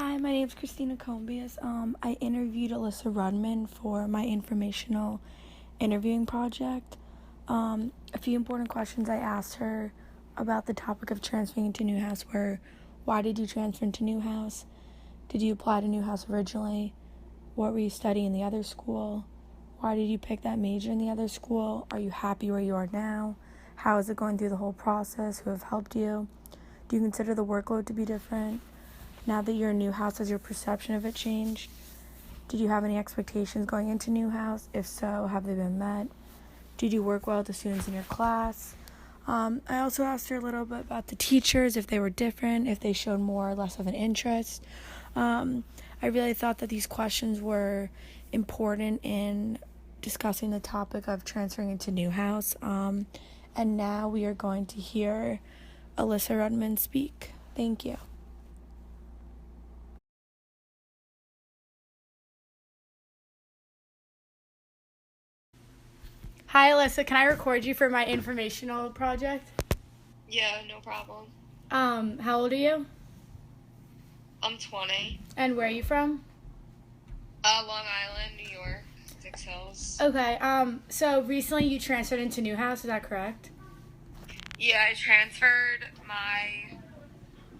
Hi, my name is Christina Combias. I interviewed Alyssa Rudman for my informational interviewing project. A few important questions I asked her about the topic of transferring into Newhouse were, why did you transfer into Newhouse? Did you apply to Newhouse originally? What were you studying in the other school? Why did you pick that major in the other school? Are you happy where you are now? How is it going through the whole process? Who have helped you? Do you consider the workload to be different? Now that you're in Newhouse, has your perception of it changed? Did you have any expectations going into Newhouse? If so, have they been met? Did you work well with the students in your class? I also asked her a little bit about the teachers, if they were different, if they showed more or less of an interest. I really thought that these questions were important in discussing the topic of transferring into Newhouse. And now we are going to hear Alyssa Rudman speak. Thank you. Hi, Alyssa. Can I record you for my informational project? Yeah, no problem. How old are you? I'm 20. And where are you from? Long Island, New York, Six Hills. Okay, so recently you transferred into Newhouse, is that correct? Yeah, I transferred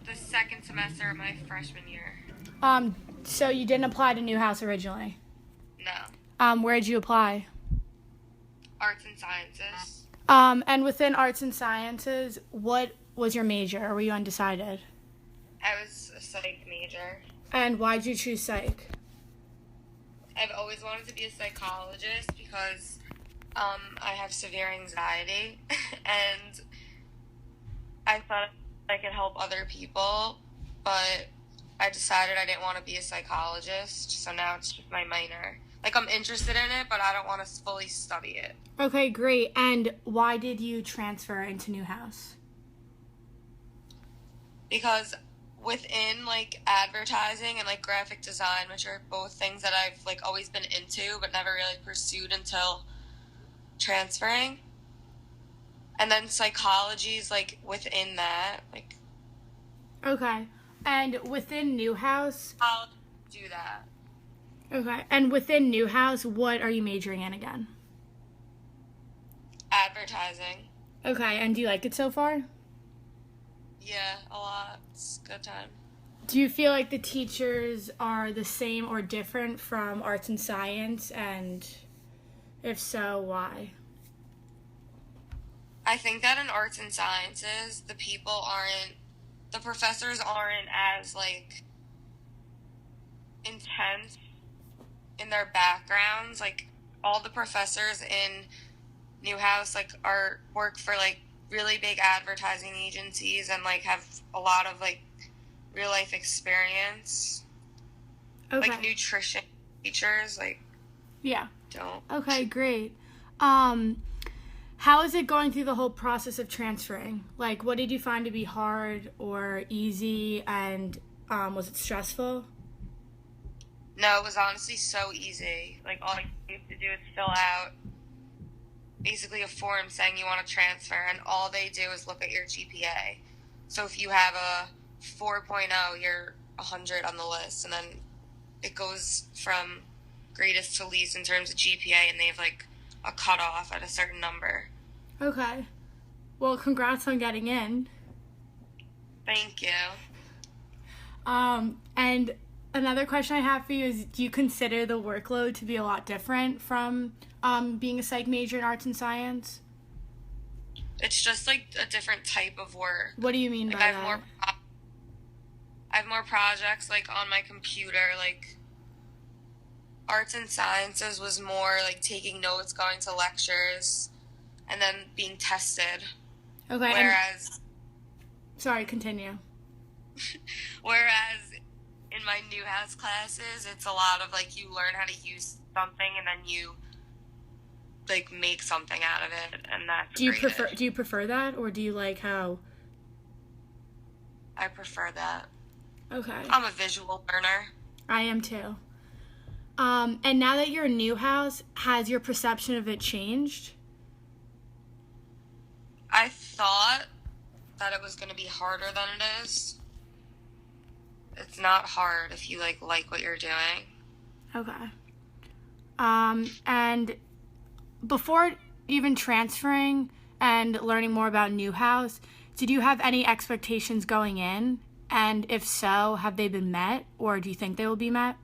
the second semester of my freshman year. So you didn't apply to Newhouse originally? No. Where did you apply? Arts and Sciences. And within Arts and Sciences, what was your major, or were you undecided? I was a psych major. And why did you choose psych? I've always wanted to be a psychologist because I have severe anxiety and I thought I could help other people, but I decided I didn't want to be a psychologist, so now it's just my minor. Like, I'm interested in it, but I don't want to fully study it. Okay, great. And why did you transfer into Newhouse? Because within, like, advertising and, like, graphic design, which are both things that I've, like, always been into but never really pursued until transferring. And then psychology's, like, within that. Like, Okay. And within Newhouse? I'll do that. Okay. And within Newhouse, what are you majoring in again? Advertising. Okay. And do you like it so far? Yeah, a lot. It's a good time. Do you feel like the teachers are the same or different from arts and science? And if so, why? I think that in arts and sciences, the professors aren't as, like, intense in their backgrounds. Like, all the professors in Newhouse, like, work for, like, really big advertising agencies and, like, have a lot of, like, real life experience. Okay. Like, nutrition teachers, like, Yeah. don't. Okay, great. How is it going through the whole process of transferring? Like, what did you find to be hard or easy, and was it stressful? No, it was honestly so easy. Like, all you have to do is fill out basically a form saying you want to transfer, and all they do is look at your GPA. So if you have a 4.0, you're 100 on the list, and then it goes from greatest to least in terms of GPA, and they have, like, a cutoff at a certain number. Okay. Well, congrats on getting in. Thank you. And another question I have for you is, do you consider the workload to be a lot different from being a psych major in arts and science? It's just, like, a different type of work. What do you mean Like, by I that? have more projects, like, on my computer. Like, arts and sciences was more, like, taking notes, going to lectures, and then being tested. Okay. Whereas Sorry, continue. Whereas in my Newhouse classes, it's a lot of, like, you learn how to use something and then you, like, make something out of it, and that's Do you graded. prefer that, or do you like how? I prefer that. Okay. I'm a visual learner. I am too. And now that you're in Newhouse, has your perception of it changed? I thought that it was going to be harder than it is. it's not hard if you like what you're doing. Okay. And before even transferring and learning more about Newhouse, did you have any expectations going in? And if so, have they been met, or do you think they will be met?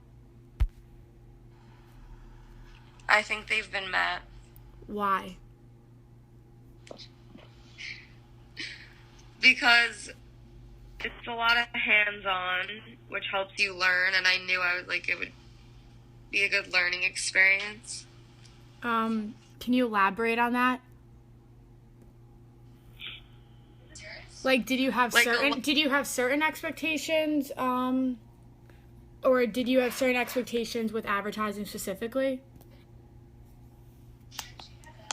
I think they've been met. Why? Because it's a lot of hands-on, which helps you learn, and I knew it would be a good learning experience. Can you elaborate on that? Like, did you have certain expectations, or did you have certain expectations with advertising specifically?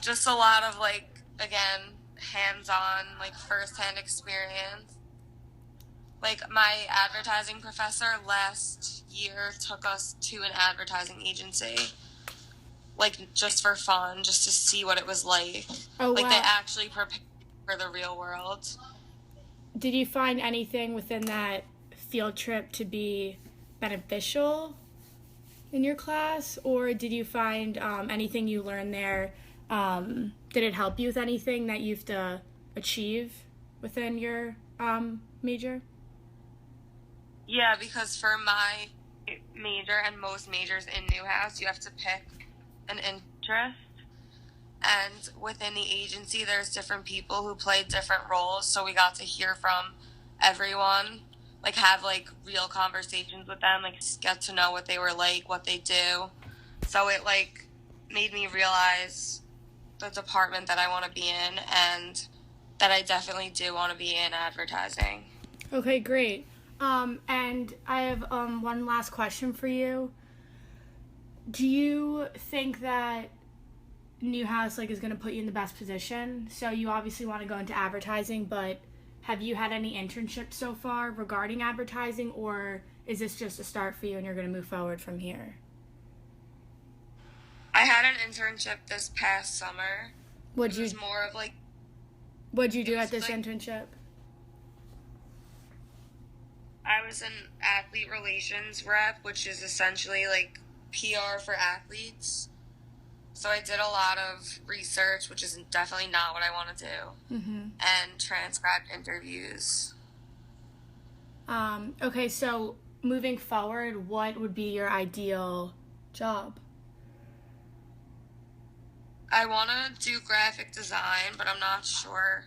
Just a lot of, again, hands-on, first-hand experience. My advertising professor last year took us to an advertising agency, just for fun, just to see what it was like. Oh, wow. They actually prepared for the real world. Did you find anything within that field trip to be beneficial in your class, or did you find anything you learned there? Did it help you with anything that you have to achieve within your major? Yeah, because for my major and most majors in Newhouse, you have to pick an interest. And within the agency, there's different people who play different roles. So we got to hear from everyone, have real conversations with them, get to know what they were like, what they do. So it made me realize the department that I want to be in, and that I definitely do want to be in advertising. Okay, great. And I have one last question for you. Do you think that Newhouse is going to put you in the best position? So you obviously want to go into advertising, but have you had any internships so far regarding advertising, or is this just a start for you and you're going to move forward from here? I had an internship this past summer. What'd you do at this internship? I was an athlete relations rep, which is essentially PR for athletes. So I did a lot of research, which is definitely not what I want to do, and transcribed interviews. Okay, so moving forward, what would be your ideal job? I want to do graphic design, but I'm not sure,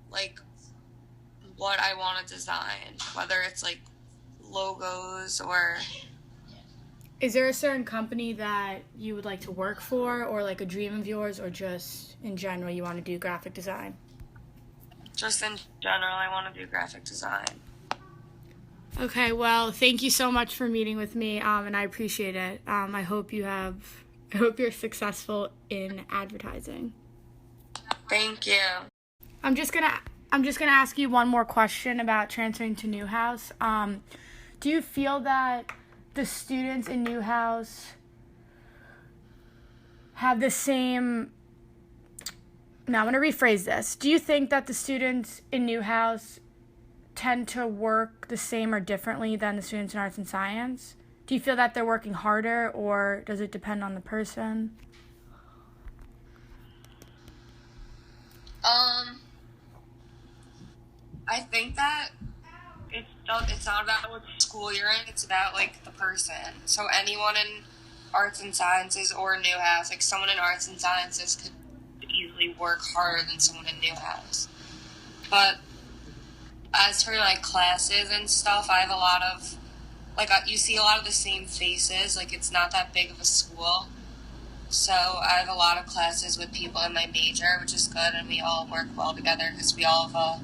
what I want to design, whether it's, logos or... Is there a certain company that you would like to work for, or a dream of yours, or just in general you want to do graphic design? Just in general, I want to do graphic design. Okay, well, thank you so much for meeting with me, and I appreciate it. I hope you're successful in advertising. Thank you. I'm just gonna ask you one more question about transferring to Newhouse. Do you feel that the students in Newhouse have the same... Now, I'm going to rephrase this. Do you think that the students in Newhouse tend to work the same or differently than the students in arts and science? Do you feel that they're working harder, or does it depend on the person? I think that it's not about what school you're in, it's about, the person. So anyone in arts and sciences or Newhouse, someone in arts and sciences could easily work harder than someone in Newhouse. But as for, classes and stuff, I have a lot of, you see a lot of the same faces, it's not that big of a school. So I have a lot of classes with people in my major, which is good, and we all work well together because we all have a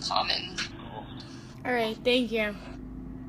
common goal. All right, thank you.